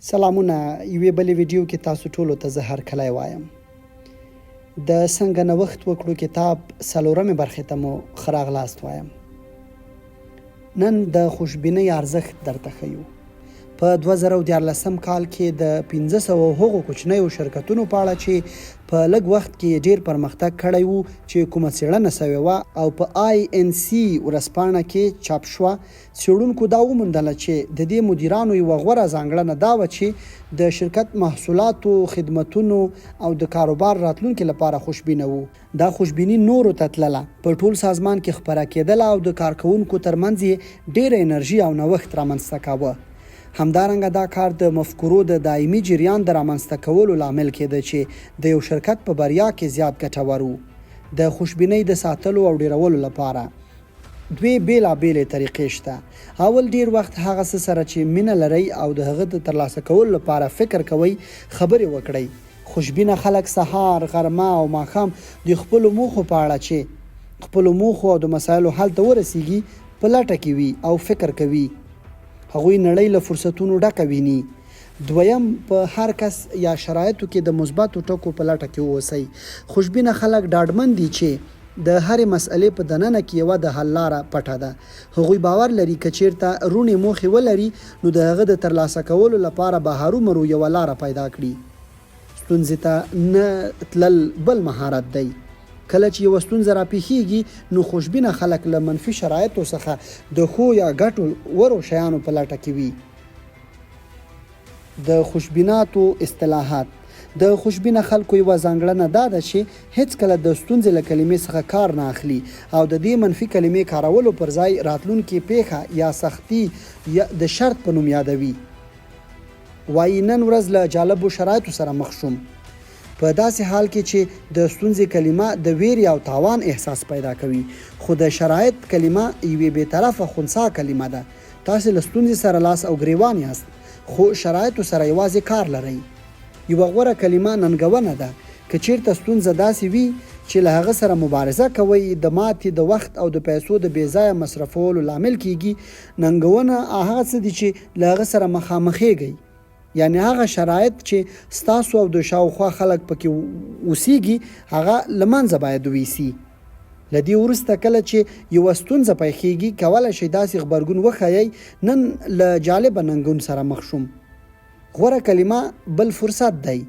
سلامونه، یوې بلې ویډیو کې تاسو ټولو ته زه هرکلی وایم. د څنګه نوښت وکړو کتاب څلورمې برخې ته مو ښه راغلاست وایم. نن د خوشبینۍ ارزښت درته ښیو. په 2014 کال کې د 500 هغو کوچنیو شرکتونو په اړه چې په لږ وخت کې ډیر پرمختګ کړی وو چې کومه څېړنه سوې وه او په INC ورځپاڼه کې چاپ شوه. څېړونکو دا وموندله چې د دې مدیرانو یوه غوره ځانګړنه دا وه چې د شرکت محصولاتو، خدمتونو او د کاروبار راتلونکي لپاره خوشبینه وو. دا خوشبیني نورو ته تلله، په ټول سازمان کې خپره کېدله او د کارکوونکو ترمنځ یې ډیره انرژي او نوښت رامنځته کاوه. همدارنګه دا کار د مفکورو د دایمي جریان د رامنځته کولو لامل کېده چې د یو شرکت په بریا کې زیات ګټور وو. د خوشبینۍ د ساتلو او ډیرولو لپاره دوی بیلابیلې طریقې شته. اول ډیر وخت هغه څه سره چې مینه لرئ او د هغه د ترلاسه کولو لپاره فکر کوئ خبرې وکړئ. خوشبینه خلک سهار، غرمه او ماښام د خپلو موخو په اړه چې خپلو موخو او د مسایلو حل ته ورسیږي په لټه کې وي او فکر کوي. هغوی نړۍ له فرصتونو ډکه ویني. دویم، په هر کس یا شرایطو کې د مثبتو ټکو په لټه کې اوسئ. خوشبینه خلک ډاډمن دي چې د هرې مسئلې په دننه کې یوه د حل لاره پټه ده. هغوی باور لري که چیرته روڼې موخې ولري نو د هغه د ترلاسه کولو لپاره به هرومرو یوه لاره پیدا کړي. ستونزې ته نه تلل بل مهارت دی. کله چې یوه ستونزه راپېښېږي نو خوشبینه خلک له منفي شرایطو څخه د ښو یا ګټو ورو شیانو په لټه کې وي. د خوشبیناتو اصطلاحات. د خوشبینه خلکو یوه ځانګړنه دا ده چې هیڅکله د ستونزې له کلمې څخه کار نه اخلي او د دې منفي کلمې کارولو پر ځای راتلونکې پیښه یا سختي یا د شرط په نوم یادوي. وایي نن ورځ له جالبو شرایطو سره مخ شوم. په داسې حال کې چې د ستونزې کلمه د ویرې او تاوان احساس پیدا کوي، خو د شرایط کلمه یوې بېطرفه خنثی کلمه ده. تاسې له ستونزې سره لاس او ګریوان یاست، خو شرایطو سره یوازې کار لرئ. یوه غوره کلمه ننګونه ده. که چیرته ستونزه داسې وي چې له هغه سره مبارزه کوئ د ماتې د وخت او د پیسو د بېځایه مصرفولو لامل کیږي، ننګونه هغه څه دي چې له هغه سره مخامخېږئ. یعنی هغه شرایط چې ستاسو او د شاوخوا خلک پکې اوسیږي هغه له منځه باید ویسي. له دې وروسته کله چې یوه ستونزه پیښیږي کولی شئ داسې غبرګون وښیئ نن له جالبه ننګون سره مخ شوم. غوره کلمه بل فرصت دی.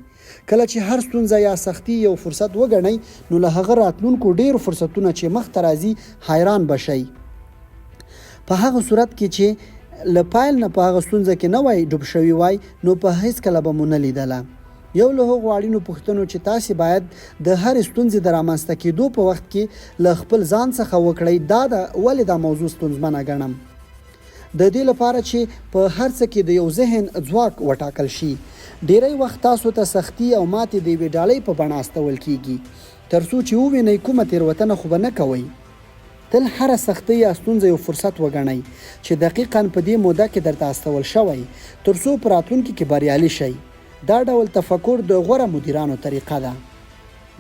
کله چې هر ستونزه یا سختی یو فرصت وګڼئ نو له هغه راتلونکو ډیرو فرصتونه چې مخته راځي حیران به شئ. په هغه صورت کې چې له پایل نه په هغه ستونزه کې نه وای ډوب شوي وای نو په هیڅ کله به مو نه لیدله. یو له هغو اړینو پوښتنو چې تاسې باید د هرې ستونزې د رامنځته کېدو په وخت کې له خپل ځان څخه وکړئ دا ده ولې دا موضوع ستونزمنه ګڼم. د دې لپاره چې په هر څه کې د یو ذهن ځواک وټاکل شي. ډیری وخت تاسو ته سختی او ماتې د یوې ډالۍ په بڼه استول کیږي تر څو چې ووینئ کومه تېروتنه خو به نه کوئ. تل هره سختۍ یا ستونزه یو فرصت وګڼئ چې دقیقاً په دې موده کې درته استول شوی تر څو په راتلونکي کې بریالي شئ. دا ډول تفکر د غوره مدیرانو طریقه ده.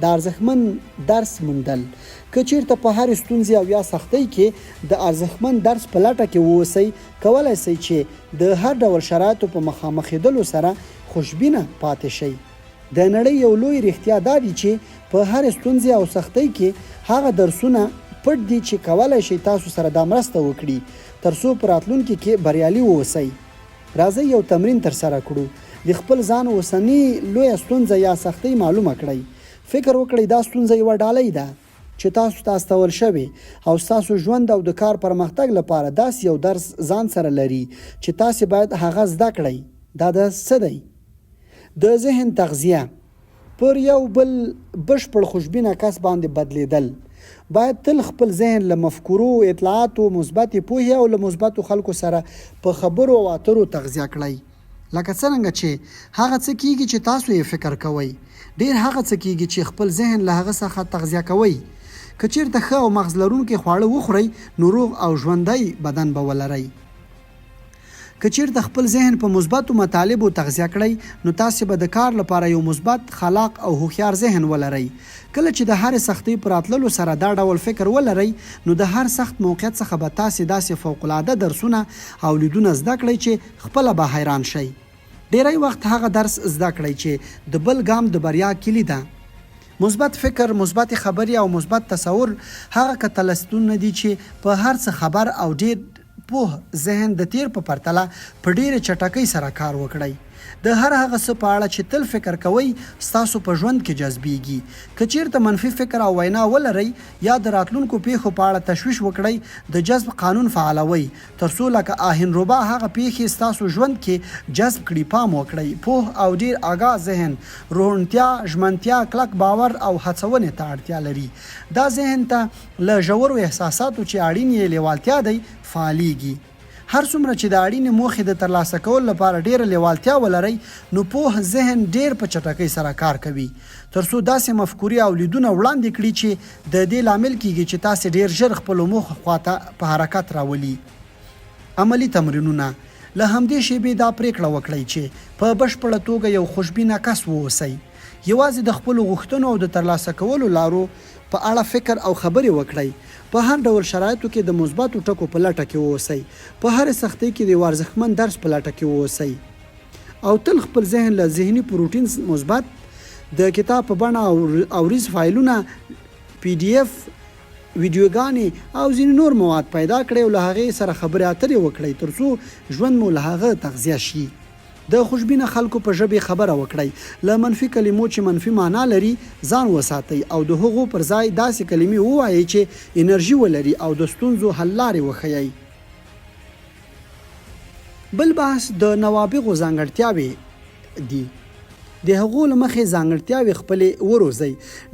د ارزښتمن درس موندل. که چیرته په هرې ستونزې او یا سختۍ کې د ارزښتمن درس په لټه کې واوسئ کولی شئ چې د هر ډول شرایطو په مخامخېدلو سره خوشبینه پاتې شئ. د نړۍ یو لوی رښتیا دا دی چې په هرې ستونزې او سختۍ کې هغه درسونه پټ دي چې کولی شئ تاسو سره دا مرسته وکړي تر څو په راتلونکي کې بریالي واوسئ. راځئ یو تمرین ترسره کړو. د خپل ځان اوسنۍ لویه ستونزه یا سختۍ معلومه کړئ. فکر وکړئ دا ستونزه یوه ډالۍ ده چې تاسو ته استول شوې او ستاسو ژوند او د کار پرمختګ لپاره داسې یو درس ځان سره لري چې تاسې باید هغه زده کړئ. دا د څه دی؟ د ذهن تغذیه. پر یو بل بشپړ خوشبینه کس باندې بدلیدل. باید تل خپل ذهن له مفکورو، اطلاعاتو، مثبتې پوهې او له مثبتو خلکو سره په خبرو او اترو تغذیه کړئ. لکه څرنګه چې هغه څه کیږي چې تاسو یې فکر کوئ، ډیر هغه څه کیږي چې خپل ذهن له هغه څخه تغذیه کوئ. که چیرته ښه او مغز لرونکي خواړه وخورئ نو روغ او ژوندی بدن به ولرئ. که چیرته خپل ذهن په مثبتو مطالبو تغذیه کړئ نو تاسې به د کار لپاره یو مثبت، خلاق او هوښیار ذهن ولرئ. کله چې د هرې سختۍ پر راتللو سره دا ډول فکر ولرئ نو د هر سخت موقعیت څخه به تاسې داسې فوق‌العاده درسونه او لیدونه زده کړئ چې خپله به حیران شئ. ډیری وخت هغه درس زده کړئ چې د بل ګام د بریا کلي ده. مثبت فکر، مثبت خبرې او مثبت تصور هغه کتلستون دي چې په هر څه خبر او ډیر پوه ذهن د تیر په پرتله په ډیره چټکۍ سره کار وکړئ. د هر هغه څه په اړه چې تل فکر کوئ ستاسو په ژوند کې جذبیږي. که چیرته منفي فکر او وینا ولرئ یا د راتلونکو پیښو په اړه تشویش وکړئ د جذب قانون فعالوئ ترڅو لکه آهنربا هغه پیښې ستاسو ژوند کې جذب کړي. پام وکړئ. پوه او ډیر آګاه ذهن روڼتیا، ژمنتیا، کلک باور او هڅونې ته اړتیا لري. دا ذهن ته له ژورو احساساتو چې اړین یې لیوالتیا دی فعالیږي. هر څومره چې د اړینې موخې د ترلاسه کولو لپاره ډیره لیوالتیا ولرئ نو پوه ذهن ډیر په چټکۍ سره کار کوي ترڅو داسې مفکورې او لیدونه وړاندې کړي چې د دې لامل کیږي چې تاسو ډیر ژر خپل موخه خواته په حرکت راولي. عملی تمرینونه. له همدې شیبې دا پریکړه وکړئ چې په بشپړه توګه یو خوشبینه کس واوسئ. یوازې د خپل غوښتنو او د ترلاسه کولو لارو په اړه فکر او خبرې وکړئ. په هر ډول شرایطو کې د مثبتو ټکو په لټه کې واوسئ. په هر سختۍ کې د ارزښتمن درس په لټه کې واوسئ او تل خپل ذهن له ذهني پروتین مثبت د کتاب په بڼه او ریز فایلونه، PDF، ویډیوګانې او ځینې نور مواد پیدا کړئ او له هغې سره خبرې اترې وکړئ ترڅو ژوند مو له هغه تغذیه شي. د خوشبینه خلکو په ژبې خبره وکړئ. له منفي کلمو چې منفي معنا لري ځان وساتئ او د هغو پر ځای داسې کلمې ووایئ چې انرژي ولري او د ستونزو حل لارې وښیئ. بل بحث د نوابغو ځانګړتیاوې دي. د هغو له مخې ځانګړتیاوې خپلې وروزئ.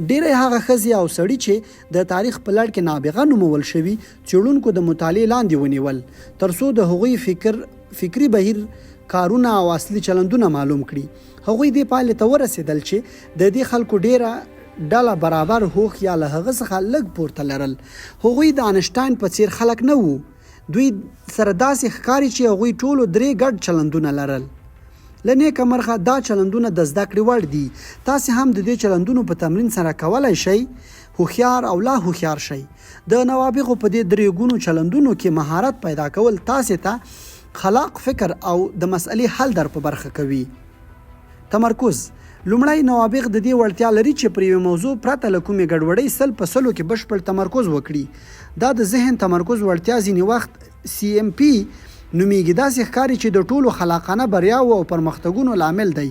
ډېری هغه ښځې او سړي چې د تاریخ په لړ کې نابغه نومول شوي څېړونکو د مطالعې لاندې ونیول ترڅو د هغوی فکري بهیر، کارونه او اصلي چلندونه معلوم کړي. هغوی دې پایلې ته ورسېدل چې د دې خلکو ډیره ډله برابر هوښ یا له هغه څخه لږ پورته لرل. هغوی د انشټاین په څیر خلک نه وو. دوی سره داسې ښکاري چې هغوی ټولو 3 ګډ چلندونه لرل. له نیکه مرغه دا چلندونه د زده کړې وړ دي. تاسې هم د دې چلندونو په تمرین سره کولی شئ هوښیار او لا هوښیار شئ. د نوابغو په دې 3 ګونو چلندونو کې مهارت پیدا کول تاسې ته خلاق فکر او د مسئلې حل در په برخه کوي. تمرکز. لومړی نوابغ د دې وړتیا لري چې پر یوه موضوع پرته له کومې ګډوډۍ 100% کې بشپړ تمرکز وکړي. دا د ذهن تمرکز وړتیا ځینې وخت CMP نومیږي. داسې ښکاري چې د ټولو خلاقانه بریاو او پرمختګونو لامل دی.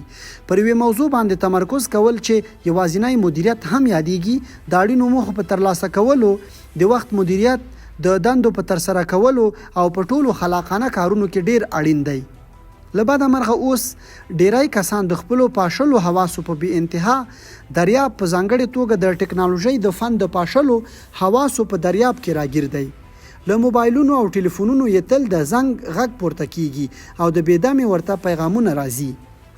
پر یوه موضوع باندې تمرکز کول چې یوازینی مدیریت هم یادېږي. د اړینو موخو په ترلاسه کولو، د وخت مدیریت، د دندو په ترسره کولو او په ټولو خلاقانه کارونو کې ډیر اړین دی. له بده مرغه اوس ډیری کسان د خپلو پاشلو حواسو په بې انتها دریاب په ځانګړې توګه د ټکنالوژۍ د فن د پاشلو حواسو په دریاب کې راګیر دی. له موبایلونو او ټلیفونونو یې تل د زنګ غږ پورته کیږي او د بېدمې ورته پیغامونه راځي.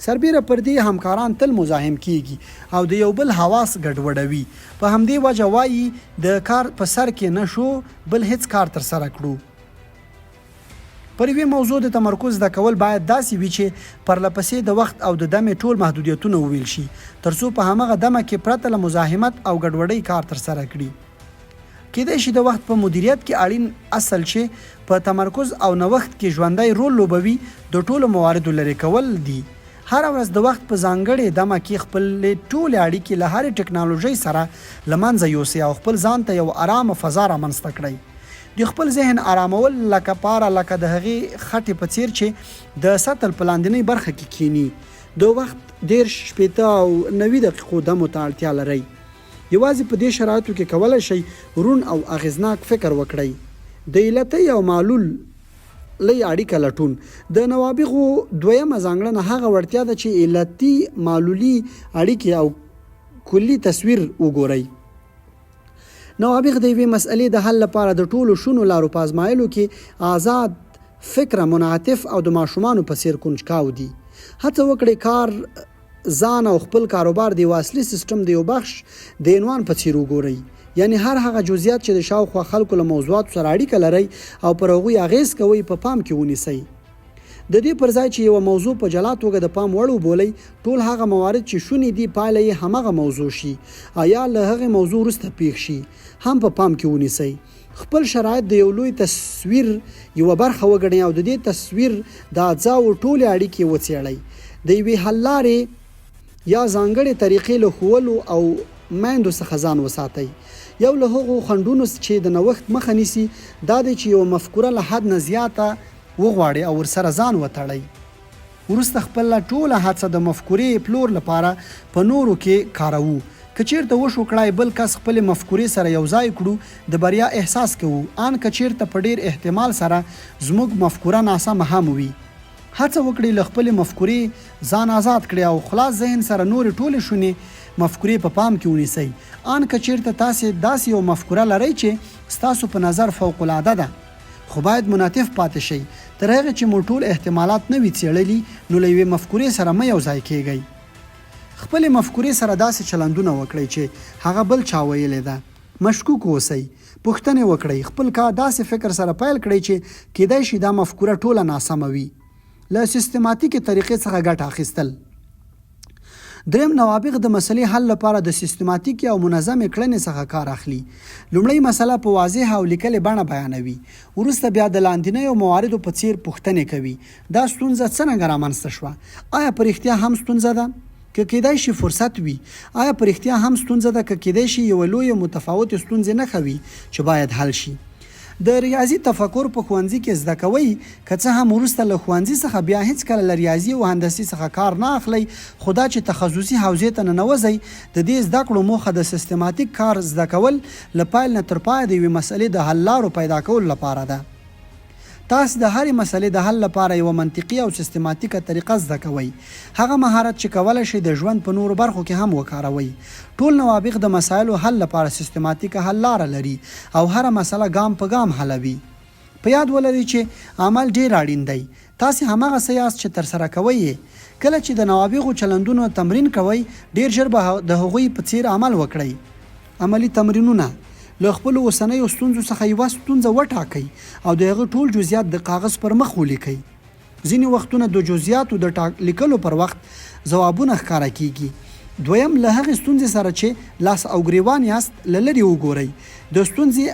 سربیره پر دې همکاران تل مزاحم کیږي او د یو بل حواس ګډوډوي. په همدې وجه وایي د کار په سر کې نشو بل هیڅ کار تر سره کړو. پر یوې موضوع د تمرکز د کول باید داسې وي چې پرلپسې د وخت او د دمې ټول محدودیتونه وویل شي ترڅو په همغه دمه کې پرته له مزاحمت او ګډوډۍ کار تر سره کړي. کېدای شي د وخت په مدیریت کې اړین اصل چې په تمرکز او نوښت کې ژوندی رول لوبوي د ټولو مواردو لرې کول دي. هر ورځ د وخت په ځانګړې دمه کې خپل ټولې اړیکې له هرې ټکنالوژۍ سره له منځه یوسئ او خپل ځان ته یو ارامه فضا رامنځته کړئ. د خپل ذهن آرامول لکه د هغې خټې په څیر چې د سطل په لاندنۍ برخه کې کینی. د وخت 10 شپېته او 90 دقیقو دمو ته اړتیا لرئ. یوازې په دې شرایطو کې کولی شئ روڼ او اغیزناک فکر وکړئ. د علتۍ او معلول لې اړیکه لټون. د نوابغو دویمه ځانګړنه هغه وړتیا ده چې علتي معلولي اړیکې او کلي تصویر وګورئ. نوابغ د یوې مسئلې د حل لپاره د ټولو شونو لارو په ازمایلو کې آزاد فکره، منعطف او د ماشومانو په څیر کنجکاو دي. هڅه وکړئ کار، ځان او خپل کاروبار د یو اصلي سیستم د یو بخش د عنوان په څیر وګورئ. یعنی هر هغه جزئیات چې د شاوخوا خلکو له موضوعاتو سره اړیکه لري او پر هغوی اغیز کوي په پام کې ونیسئ. د دې پر ځای چې یو موضوع په جلا توګه د پام وړ وبولئ، ټول هغه موارد چې شونې دي پایله یې همغه موضوع شي یا له هغې موضوع وروسته پیښ شي هم په پام کې ونیسئ. خپل شرایط د یو لوی تصویر یوه برخه وګڼئ او د دې تصویر د اجزاو ټولې اړیکې وڅېړئ. د یوې حل لارې یا ځانګړې طریقې له ښوولو او میندو څخه ځان وساتئ. یو له هغو خنډونو چې د نوښت مخه نیسي دا دی چې یوه مفکوره له حد نه زیاته وغواړئ او ورسره ځان وتړئ. وروسته خپله ټوله هڅه د مفکورې پلور لپاره په نورو کې کاروو. که چیرته وشو کړای بل کس خپلې مفکورې سره یو ځای کړو د بریا احساس کوو، ان که چیرته په ډیر احتمال سره زموږ مفکوره ناسمه هم وي. هڅه وکړئ له خپلې مفکورې ځان آزاد کړئ او خلاص ذهن سره نورې ټولې شونې مفکورې په پام کې ونیسئ. ان که چیرته تاسې داسې یو مفکوره لرئ چې ستاسو په نظر فوق العاده ده، خو باید منعطف پاتې شئ. تر هغه چې مو ټول احتمالات نه وي څېړلي نو له یوې مفکورې سره مه یو ځای کیږئ. خپلې مفکورې سره داسې چلندونه وکړئ چې هغه بل چا ویلې ده. مشکوک اوسئ، پوښتنې وکړئ، خپل کار داسې فکر سره پیل کړئ چې کیدای شي دا مفکوره ټوله ناسمه وي. له سیستماتیکې طریقې څخه ګټه اخیستل. دریم، نوابغ د مسلې حل لپاره د سیستماتیکې او منظمې کړنې څخه کار اخلي. لومړی مسله په واضحه او لیکلې بڼه بیانوي، وروسته بیا د لاندنیو مواردو په څیر پوښتنې کوي. دا ستونزه څنګه رامنځته شوه؟ آیا په رښتیا هم ستونزه ده؟ که کیدای شي فرصت وي. آیا په رښتیا هم ستونزه ده؟ که کیدای شي یوه لویه متفاوتې ستونزې نښه وي چې باید حل شي. د ریاضي تفکر په ښوونځي کې زده کوئ، که څه هم وروسته له ښوونځي څخه بیا هیڅکله له ریاضي او هندسي څخه کار نه اخلئ، خو دا چې تخصصي حوزې ته ننوځئ، د دې زده کړو موخه د سیستماتیک کار زده کول له پیل نه تر پایه د یوې مسئلې د حل لارو پیدا کولو لپاره ده. تاسو د هرې مسئلې د حل لپاره یوه منطقي او سیستماتیکه طریقه زده کوئ. هغه مهارت چې کولی شئ د ژوند په نورو برخو کې هم وکاروئ. ټول نوابغ د مسایلو حل لپاره سیستماتیکه حل لاره لري او هره مسله ګام په ګام حلوي. په یاد ولرئ چې عمل ډیر اړین دی. تاسې هماغه څه یاست چې ترسره کوئ یې. کله چې د نوابغو چلندونو تمرین کوئ، ډیر ژر به د هغوی په څیر عمل وکړئ. عملی تمرینونه: له خپلو اوسنیو ستونزو څخه یوه ستونزه وټاکئ او د هغه ټول جزئیات د کاغذ پر مخ ولیکئ. ځینې وختونه د جزئیاتو د لیکلو پر وخت ځوابونه ښکاره کیږي. دویم، له هغې ستونزې سره چې لاس او ګریوان یاست له لرې وګورئ. د ستونزې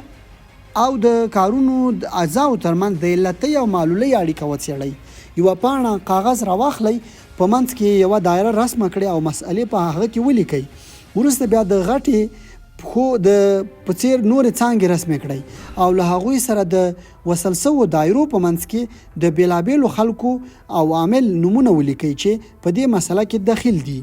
او د کارونو د اجزاو ترمنځ د علتۍ او معلولۍ اړیکه وڅېړئ. یوه پاڼه کاغذ راواخلئ، په منځ کې یوه دایره رسمه کړئ او مسئلې په هغه کې ولیکئ. وروسته بیا د غټې خو د په څیر نورې څانګې رسمې کړئ او له هغوی سره د وصل شوو دایرو په منځ کې د بیلابیلو خلکو او عامل نومونه ولیکئ چې په دې مسله کې دخیل دي.